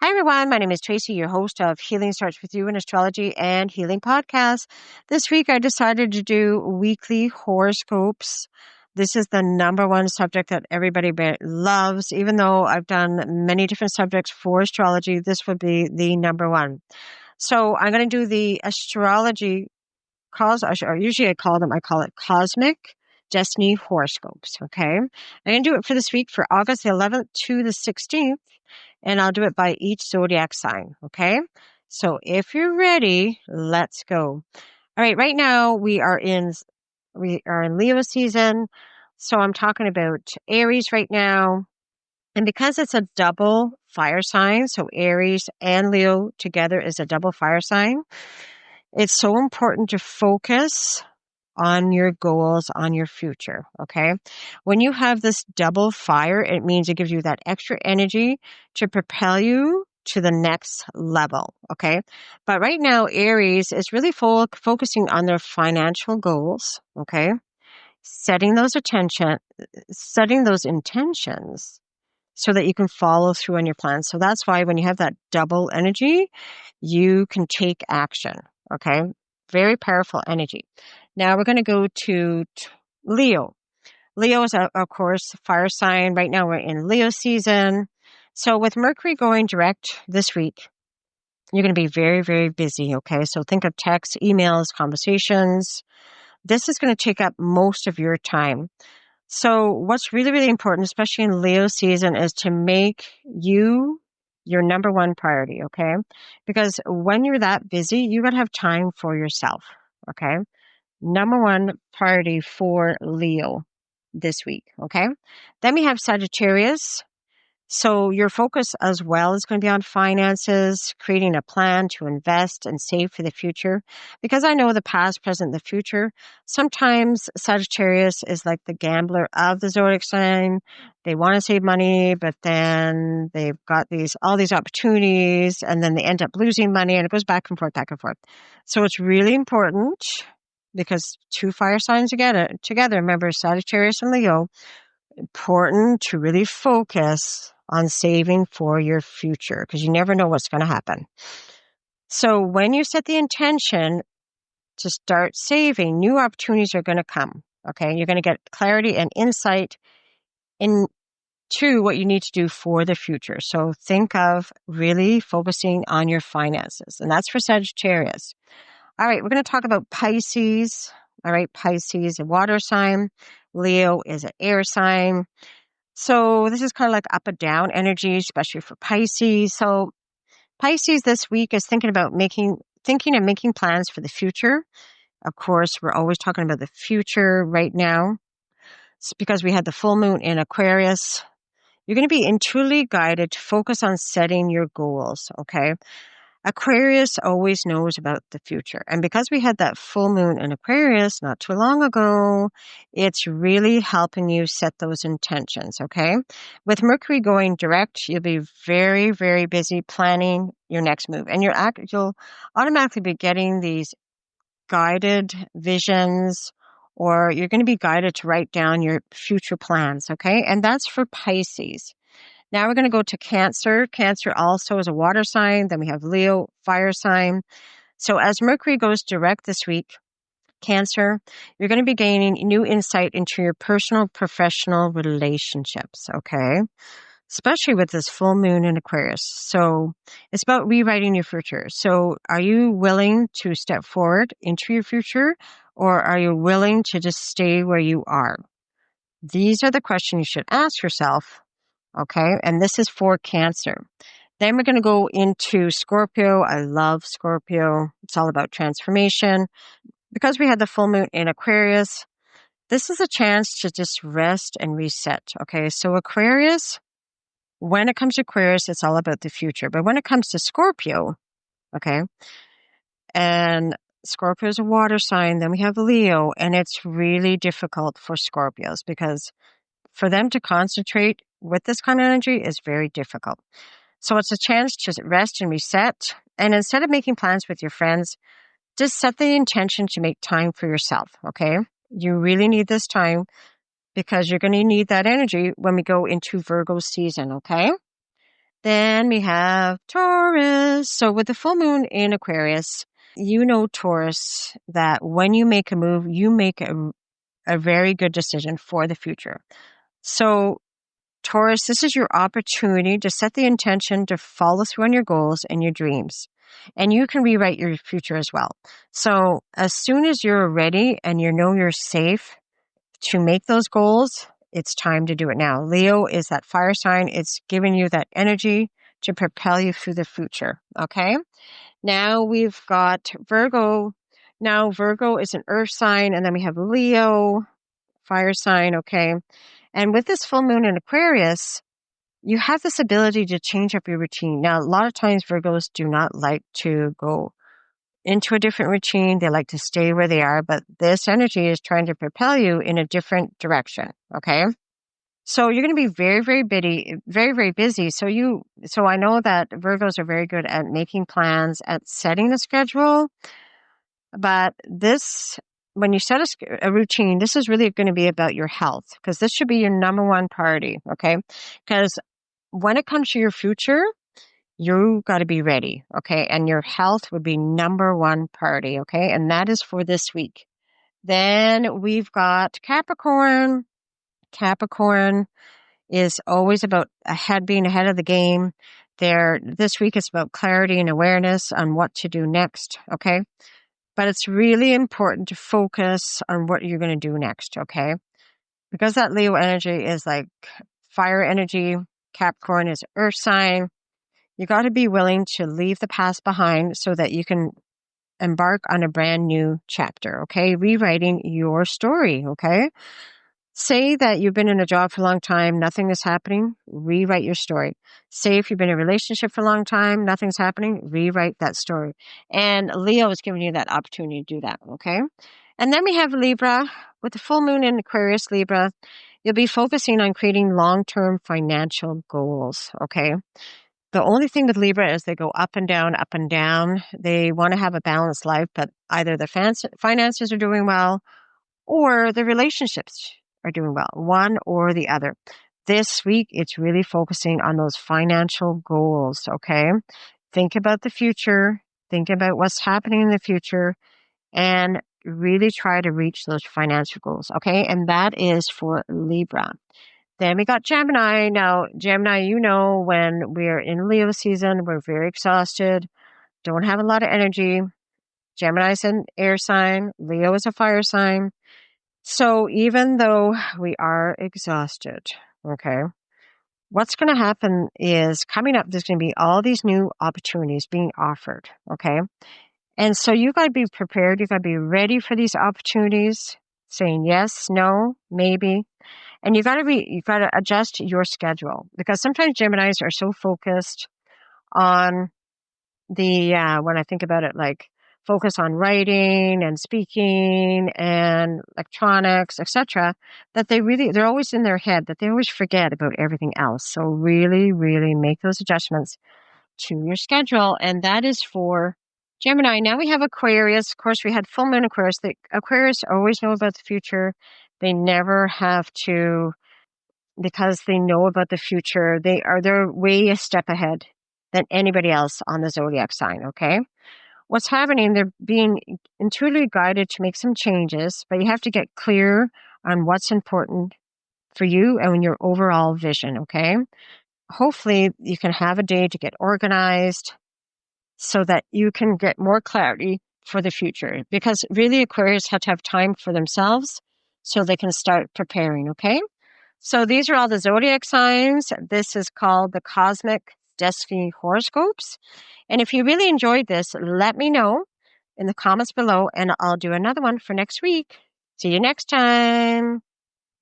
Hi, everyone. My name is Tracy, your host of Healing Starts With You, an astrology and healing podcast. This week, I decided to do weekly horoscopes. This is the number one subject that everybody loves. Even though I've done many different subjects for astrology, this would be the number one. So I'm going to do the astrology usually I call it cosmic destiny horoscopes. Okay. I'm going to do it for this week for August the 11th to the 16th. And I'll do it by each zodiac sign, okay? So if you're ready, let's go. All right, right now we are in Leo season. So I'm talking about Aries right now. And because it's a double fire sign, so Aries and Leo together is a double fire sign, it's so important to focus on your goals, on your future, okay? When you have this double fire, it means it gives you that extra energy to propel you to the next level, okay? But right now, Aries is really focusing on their financial goals, okay? Setting those intentions so that you can follow through on your plans. So that's why when you have that double energy, you can take action, okay? Very powerful energy. Now we're going to go to Leo. Leo is, of course, fire sign. Right now we're in Leo season. So with Mercury going direct this week, you're going to be very, very busy, okay? So think of texts, emails, conversations. This is going to take up most of your time. So what's really, really important, especially in Leo season, is to make you your number one priority, okay? Because when you're that busy, you got to have time for yourself, okay? Number one priority for Leo this week, okay? Then we have Sagittarius. So your focus as well is going to be on finances, creating a plan to invest and save for the future. Because I know the past, present, the future, sometimes Sagittarius is like the gambler of the zodiac sign. They want to save money, but then they've got all these opportunities, and then they end up losing money, and it goes back and forth, back and forth. So it's really important because two fire signs together, remember Sagittarius and Leo, important to really focus on saving for your future because you never know what's going to happen. So when you set the intention to start saving, new opportunities are going to come. Okay. You're going to get clarity and insight into what you need to do for the future. So think of really focusing on your finances, and that's for Sagittarius. All right. We're going to talk about Pisces. All right. Pisces, a water sign. Leo is an air sign. So this is kind of like up and down energy, especially for Pisces. So Pisces this week is thinking and making plans for the future. Of course, we're always talking about the future right now. It's because we had the full moon in Aquarius. You're going to be intuitively guided to focus on setting your goals, okay? Aquarius always knows about the future. And because we had that full moon in Aquarius not too long ago, it's really helping you set those intentions, okay? With Mercury going direct, you'll be very, very busy planning your next move. And you'll automatically be getting these guided visions, or you're going to be guided to write down your future plans, okay? And that's for Pisces. Now we're going to go to Cancer. Cancer also is a water sign. Then we have Leo, fire sign. So as Mercury goes direct this week, Cancer, you're going to be gaining new insight into your personal, professional relationships, okay? Especially with this full moon in Aquarius. So it's about rewriting your future. So are you willing to step forward into your future, or are you willing to just stay where you are? These are the questions you should ask yourself. Okay, and this is for Cancer. Then we're going to go into Scorpio. I love Scorpio. It's all about transformation. Because we had the full moon in Aquarius, this is a chance to just rest and reset. Okay, so Aquarius, when it comes to Aquarius, it's all about the future. But when it comes to Scorpio, okay, and Scorpio is a water sign, then we have Leo, and it's really difficult for Scorpios because for them to concentrate with this kind of energy is very difficult. So it's a chance to rest and reset. And instead of making plans with your friends, just set the intention to make time for yourself, okay? You really need this time because you're going to need that energy when we go into Virgo season, okay? Then we have Taurus. So with the full moon in Aquarius, you know, Taurus, that when you make a move, you make a very good decision for the future. So Taurus, this is your opportunity to set the intention to follow through on your goals and your dreams. And you can rewrite your future as well. So as soon as you're ready and you know you're safe to make those goals, it's time to do it now. Leo is that fire sign. It's giving you that energy to propel you through the future. Okay. Now we've got Virgo. Now Virgo is an earth sign, and then we have Leo, fire sign. Okay. And with this full moon in Aquarius, you have this ability to change up your routine. Now, a lot of times Virgos do not like to go into a different routine. They like to stay where they are, but this energy is trying to propel you in a different direction. Okay. So you're going to be very, very busy. So I know that Virgos are very good at making plans, at setting a schedule, but when you set a routine, this is really going to be about your health, because this should be your number one priority. Okay. Because when it comes to your future, you got to be ready, okay? And your health would be number one priority, okay? And that is for this week. Then we've got Capricorn. Capricorn is always about being ahead of the game. This week is about clarity and awareness on what to do next, okay? But it's really important to focus on what you're going to do next, okay? Because that Leo energy is like fire energy. Capricorn is earth sign. You got to be willing to leave the past behind so that you can embark on a brand new chapter, okay? Rewriting your story, okay? Say that you've been in a job for a long time, nothing is happening, rewrite your story. Say if you've been in a relationship for a long time, nothing's happening, rewrite that story. And Leo is giving you that opportunity to do that, okay? And then we have Libra. With the full moon in Aquarius, Libra, you'll be focusing on creating long-term financial goals, okay? The only thing with Libra is they go up and down, up and down. They want to have a balanced life, but either the finances are doing well or the relationships are doing well, one or the other. This week, it's really focusing on those financial goals, okay? Think about the future. Think about what's happening in the future and really try to reach those financial goals, okay? And that is for Libra. Then we got Gemini. Now, Gemini, you know, when we're in Leo season, we're very exhausted, don't have a lot of energy. Gemini's an air sign. Leo is a fire sign. So even though we are exhausted, okay, what's going to happen is coming up, there's going to be all these new opportunities being offered, okay? And so you got to be prepared. You got to be ready for these opportunities, saying yes, no, maybe. And you got to adjust your schedule, because sometimes Geminis are so focused on when I think about it, like focus on writing and speaking and electronics, etc., that they're always in their head, that they always forget about everything else. So really, really make those adjustments to your schedule. And that is for Gemini. Now we have Aquarius. Of course, we had full moon Aquarius. The Aquarius always know about the future. They never have to, because they know about the future. They're way a step ahead than anybody else on the zodiac sign, okay? What's happening, they're being intuitively guided to make some changes, but you have to get clear on what's important for you and your overall vision, okay? Hopefully you can have a day to get organized so that you can get more clarity for the future, because really Aquarius have to have time for themselves so they can start preparing, okay? So these are all the zodiac signs. This is called the Cosmic Destiny Horoscopes. And if you really enjoyed this, let me know in the comments below, and I'll do another one for next week. See you next time.